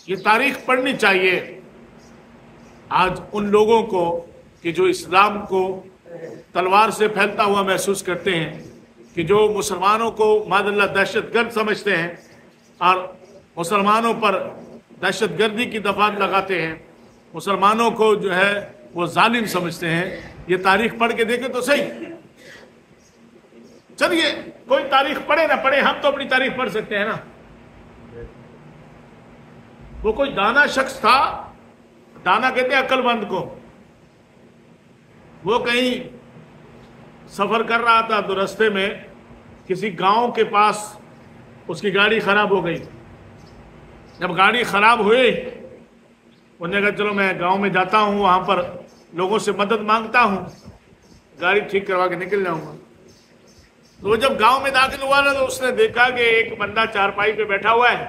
یہ تاریخ پڑھنی چاہیے آج ان لوگوں کو کہ جو اسلام کو تلوار سے پھیلتا ہوا محسوس کرتے ہیں، کہ جو مسلمانوں کو معاذ اللہ دہشت گرد سمجھتے ہیں اور مسلمانوں پر دہشت گردی کی دفعات لگاتے ہیں، مسلمانوں کو جو ہے وہ ظالم سمجھتے ہیں۔ یہ تاریخ پڑھ کے دیکھیں تو صحیح۔ چلیے کوئی تاریخ پڑھے نہ پڑھے، ہم تو اپنی تاریخ پڑھ سکتے ہیں نا۔ وہ کوئی دانا شخص تھا، دانا کہتے ہیں عقل مند کو، وہ کہیں سفر کر رہا تھا تو رستے میں کسی گاؤں کے پاس اس کی گاڑی خراب ہو گئی۔ جب گاڑی خراب ہوئی، انہوں نے کہا چلو میں گاؤں میں جاتا ہوں، وہاں پر لوگوں سے مدد مانگتا ہوں، گاڑی ٹھیک کروا کے نکل جاؤں گا۔ تو وہ جب گاؤں میں داخل ہوا نا تو اس نے دیکھا کہ ایک بندہ چارپائی پہ بیٹھا ہوا ہے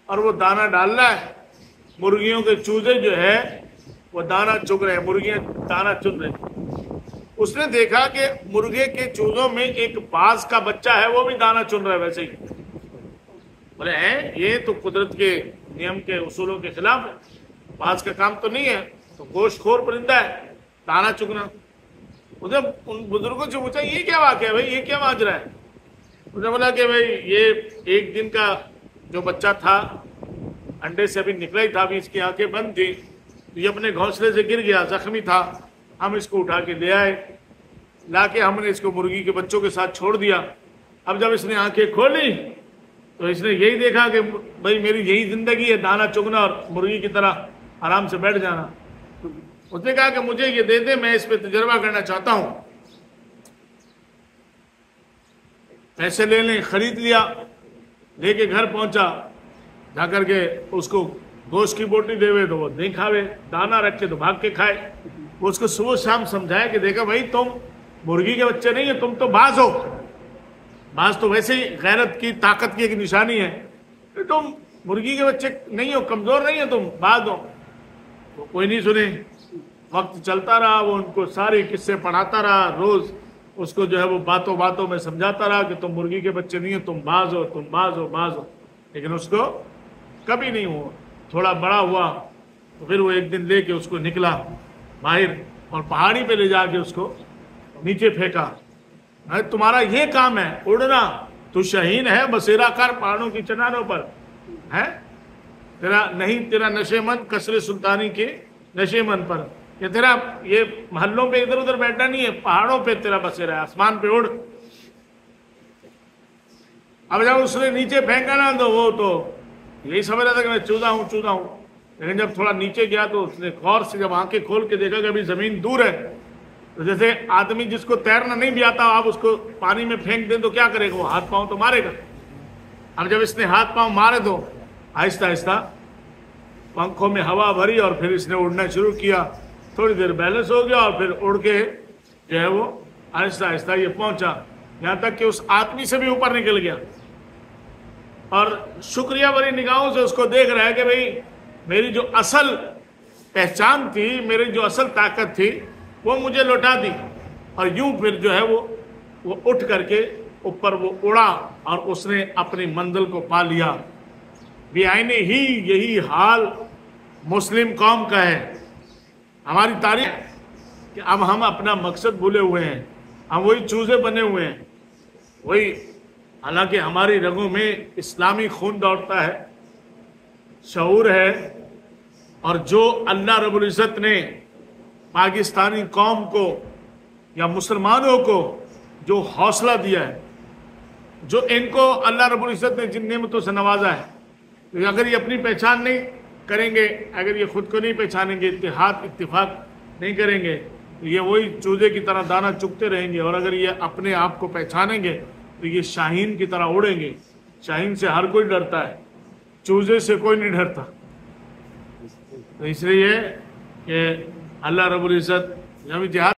اور وہ دانا ڈال رہا ہے۔ مرغیوں کے چوزے جو ہے وہ دانا چگ رہے ہیں، مرغیاں دانا چن رہے ہیں۔ اس نے دیکھا کہ مرغے کے چوزوں میں ایک باز کا بچہ ہے، وہ بھی دانا چن رہا ہے ویسے ہی۔ بولے یہ تو قدرت کے نیم کے اصولوں کے خلاف ہے، باز کا کام تو نہیں ہے، تو گوشت خور پرندہ ہے، دانا چگنا۔ اسے ان بزرگوں سے پوچھا یہ کیا واقعہ ہے بھائی، یہ کیا ماجرا ہے؟ اس نے بولا کہ بھائی یہ ایک دن کا جو بچہ تھا، انڈے سے ابھی نکلا ہی تھا، ابھی اس کی آنکھیں بند تھی، تو یہ اپنے گھونسلے سے گر گیا، زخمی تھا، ہم اس کو اٹھا کے لے آئے، لا کے ہم نے اس کو مرغی کے بچوں کے ساتھ چھوڑ دیا۔ اب جب اس نے آنکھیں کھولی تو اس نے یہی دیکھا کہ بھائی میری یہی زندگی ہے، دانا چگنا اور مرغی کی طرح آرام سے بیٹھ جانا۔ اس نے کہا کہ مجھے یہ دے دے، میں اس پہ تجربہ کرنا چاہتا ہوں۔ پیسے لے لیں، خرید لیا، لے کے گھر پہنچا، جا کر کے اس کو گوشت کی بوٹی دے ہوئے تو وہ نہیں کھاوے، دانا رکھے تو بھاگ کے کھائے۔ وہ اس کو صبح شام سمجھایا کہ دیکھا بھائی تم مرغی کے بچے نہیں ہیں، تم تو باز ہو، باز تو ویسے ہی غیرت کی طاقت کی ایک نشانی ہے، تم مرغی کے بچے نہیں ہو، کمزور نہیں ہو، تم باز ہو۔ وہ کوئی نہیں سنے، وقت چلتا رہا، وہ ان کو سارے قصے پڑھاتا رہا، روز اس کو جو ہے وہ باتوں باتوں میں سمجھاتا رہا کہ تم مرغی کے بچے نہیں ہو، تم باز ہو، تم باز ہو، باز ہو، لیکن اس کو کبھی نہیں ہوا۔ تھوڑا بڑا ہوا تو پھر وہ ایک دن لے کے اس کو نکلا باہر اور پہاڑی پہ لے جا کے اس کو نیچے پھینکا۔ تمہارا یہ کام ہے اڑنا، تو شہین ہے بسیرا کر پہاڑوں کی چنانوں پر ہے، تیرا نہیں، تیرا نشے مند قصر سلطانی کے نشے مند پر، کہ تیرا یہ محلوں پہ ادھر ادھر بیٹھنا نہیں ہے، پہاڑوں پہ تیرا بسیرا ہے، آسمان پہ اڑ۔ اب جب اس نے نیچے پھینکا نا تو وہ تو یہی سمجھ رہا تھا کہ میں چوزا ہوں چوزا ہوں، لیکن جب تھوڑا نیچے گیا تو اس نے غور سے جب آنکھیں کھول کے دیکھا کہ ابھی زمین دور ہے، تو جیسے آدمی جس کو تیرنا نہیں بھی آتا آپ اس کو پانی میں پھینک دیں تو کیا کرے گا، وہ ہاتھ پاؤں تو مارے گا۔ اب جب اس نے ہاتھ پاؤں مارے تو آہستہ آہستہ پنکھوں میں ہوا بھری اور پھر اس نے اڑنا شروع کیا، تھوڑی دیر بیلنس ہو گیا اور پھر اڑ کے جو ہے وہ آہستہ آہستہ یہ پہنچا، یہاں تک کہ اس آدمی سے بھی اوپر نکل گیا اور شکریہ بھری نگاہوں سے اس کو دیکھ رہا ہے کہ بھئی میری جو اصل پہچان تھی، میری جو اصل طاقت تھی وہ مجھے لوٹا دی۔ اور یوں پھر جو ہے وہ اٹھ کر کے اوپر وہ اڑا اور اس نے اپنی منزل کو پا لیا۔ بیائنے ہی یہی حال مسلم قوم کا ہے۔ ہماری تاریخ کہ اب ہم اپنا مقصد بھولے ہوئے ہیں، ہم وہی چوزے بنے ہوئے ہیں، وہی، حالانکہ ہماری رگوں میں اسلامی خون دوڑتا ہے، شعور ہے، اور جو اللہ رب العزت نے پاکستانی قوم کو یا مسلمانوں کو جو حوصلہ دیا ہے، جو ان کو اللہ رب العزت نے جن نعمتوں سے نوازا ہے، تو اگر یہ اپنی پہچان نہیں کریں گے، اگر یہ خود کو نہیں پہچانیں گے، اتفاق نہیں کریں گے، تو یہ وہی چوزے کی طرح دانا چگتے رہیں گے، اور اگر یہ اپنے آپ کو پہچانیں گے تو یہ شاہین کی طرح اڑیں گے۔ شاہین سے ہر کوئی ڈرتا ہے، چوزے سے کوئی نہیں ڈرتا۔ تو اس لیے کہ اللہ رب العزت جب جہاد